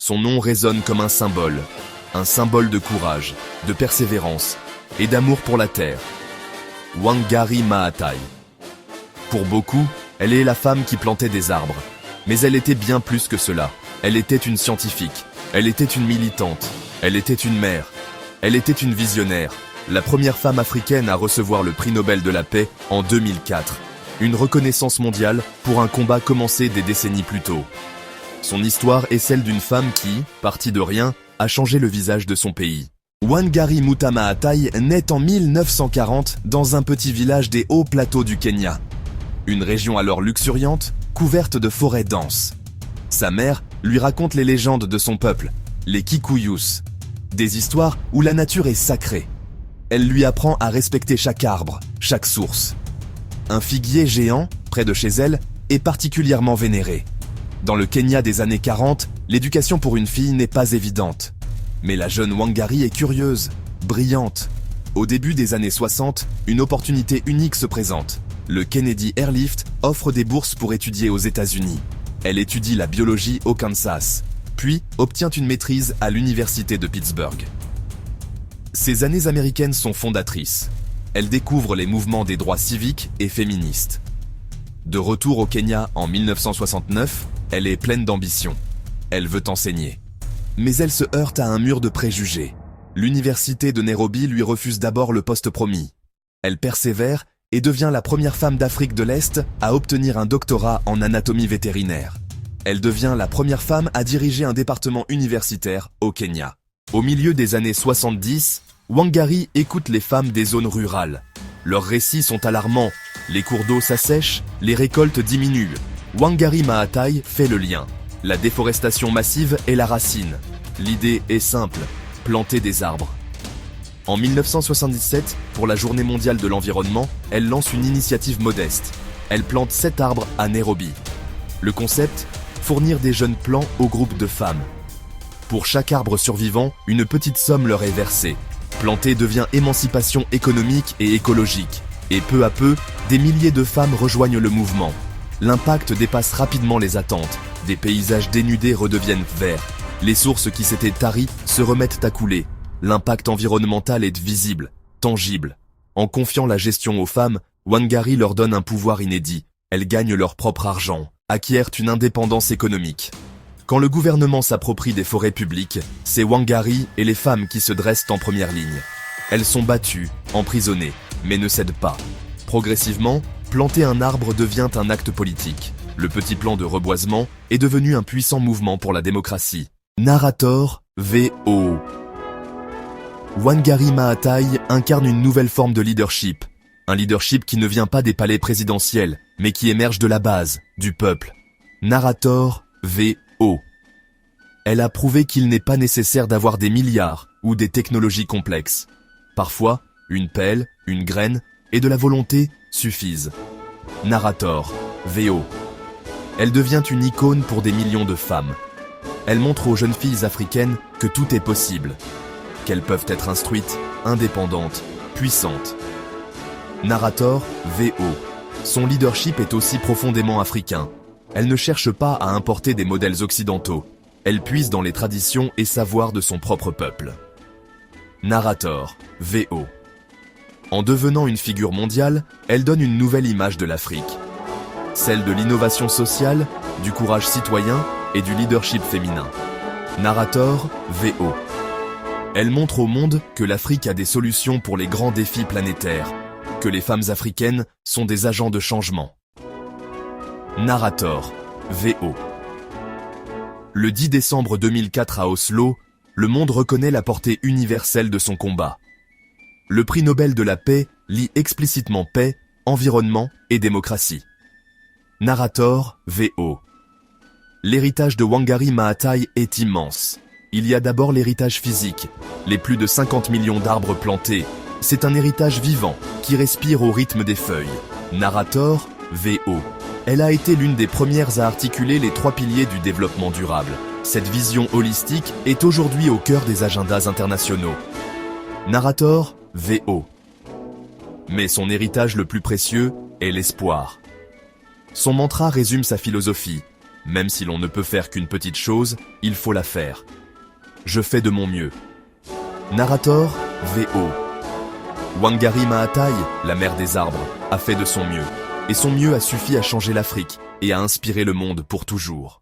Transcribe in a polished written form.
Son nom résonne comme un symbole de courage, de persévérance et d'amour pour la terre. Wangari Maathai. Pour beaucoup, elle est la femme qui plantait des arbres. Mais elle était bien plus que cela. Elle était une scientifique, elle était une militante, elle était une mère, elle était une visionnaire. La première femme africaine à recevoir le prix Nobel de la paix en 2004. Une reconnaissance mondiale pour un combat commencé des décennies plus tôt. Son histoire est celle d'une femme qui, partie de rien, a changé le visage de son pays. Wangari Maathai naît en 1940 dans un petit village des hauts plateaux du Kenya. Une région alors luxuriante, couverte de forêts denses. Sa mère lui raconte les légendes de son peuple, les Kikuyus, des histoires où la nature est sacrée. Elle lui apprend à respecter chaque arbre, chaque source. Un figuier géant, près de chez elle, est particulièrement vénéré. Dans le Kenya des années 40, l'éducation pour une fille n'est pas évidente. Mais la jeune Wangari est curieuse, brillante. Au début des années 60, une opportunité unique se présente. Le Kennedy Airlift offre des bourses pour étudier aux États-Unis. Elle étudie la biologie au Kansas, puis obtient une maîtrise à l'université de Pittsburgh. Ces années américaines sont fondatrices. Elle découvre les mouvements des droits civiques et féministes. De retour au Kenya en 1969, elle est pleine d'ambition. Elle veut enseigner. Mais elle se heurte à un mur de préjugés. L'université de Nairobi lui refuse d'abord le poste promis. Elle persévère et devient la première femme d'Afrique de l'Est à obtenir un doctorat en anatomie vétérinaire. Elle devient la première femme à diriger un département universitaire au Kenya. Au milieu des années 70, Wangari écoute les femmes des zones rurales. Leurs récits sont alarmants. Les cours d'eau s'assèchent, les récoltes diminuent. Wangari Maathai fait le lien. La déforestation massive est la racine. L'idée est simple, planter des arbres. En 1977, pour la Journée mondiale de l'environnement, elle lance une initiative modeste. Elle plante 7 arbres à Nairobi. Le concept, fournir des jeunes plants aux groupes de femmes. Pour chaque arbre survivant, une petite somme leur est versée. Planter devient émancipation économique et écologique. Et peu à peu, des milliers de femmes rejoignent le mouvement. L'impact dépasse rapidement les attentes. Des paysages dénudés redeviennent verts. Les sources qui s'étaient taries se remettent à couler. L'impact environnemental est visible, tangible. En confiant la gestion aux femmes, Wangari leur donne un pouvoir inédit. Elles gagnent leur propre argent, acquièrent une indépendance économique. Quand le gouvernement s'approprie des forêts publiques, c'est Wangari et les femmes qui se dressent en première ligne. Elles sont battues, emprisonnées, mais ne cèdent pas. Progressivement, planter un arbre devient un acte politique. Le petit plan de reboisement est devenu un puissant mouvement pour la démocratie. Narrator, VO. Wangari Maathai incarne une nouvelle forme de leadership. Un leadership qui ne vient pas des palais présidentiels, mais qui émerge de la base, du peuple. Narrator, VO. Elle a prouvé qu'il n'est pas nécessaire d'avoir des milliards ou des technologies complexes. Parfois, une pelle, une graine et de la volonté suffisent. Narrator, VO. Elle devient une icône pour des millions de femmes. Elle montre aux jeunes filles africaines que tout est possible, qu'elles peuvent être instruites, indépendantes, puissantes. Narrator, VO. Son leadership est aussi profondément africain. Elle ne cherche pas à importer des modèles occidentaux. Elle puise dans les traditions et savoirs de son propre peuple. Narrator, VO. En devenant une figure mondiale, elle donne une nouvelle image de l'Afrique. Celle de l'innovation sociale, du courage citoyen et du leadership féminin. Narrator, VO. Elle montre au monde que l'Afrique a des solutions pour les grands défis planétaires, que les femmes africaines sont des agents de changement. Narrator, VO. Le 10 décembre 2004 à Oslo, le monde reconnaît la portée universelle de son combat. Le prix Nobel de la paix lie explicitement paix, environnement et démocratie. Narrator, VO. L'héritage de Wangari Maathai est immense. Il y a d'abord l'héritage physique, les plus de 50 millions d'arbres plantés. C'est un héritage vivant, qui respire au rythme des feuilles. Narrator, VO. Elle a été l'une des premières à articuler les 3 piliers du développement durable. Cette vision holistique est aujourd'hui au cœur des agendas internationaux. Narrator, VO. Mais son héritage le plus précieux est l'espoir. Son mantra résume sa philosophie. Même si l'on ne peut faire qu'une petite chose, il faut la faire. Je fais de mon mieux. Narrator, VO. Wangari Maathai, la mère des arbres, a fait de son mieux. Et son mieux a suffi à changer l'Afrique et à inspirer le monde pour toujours.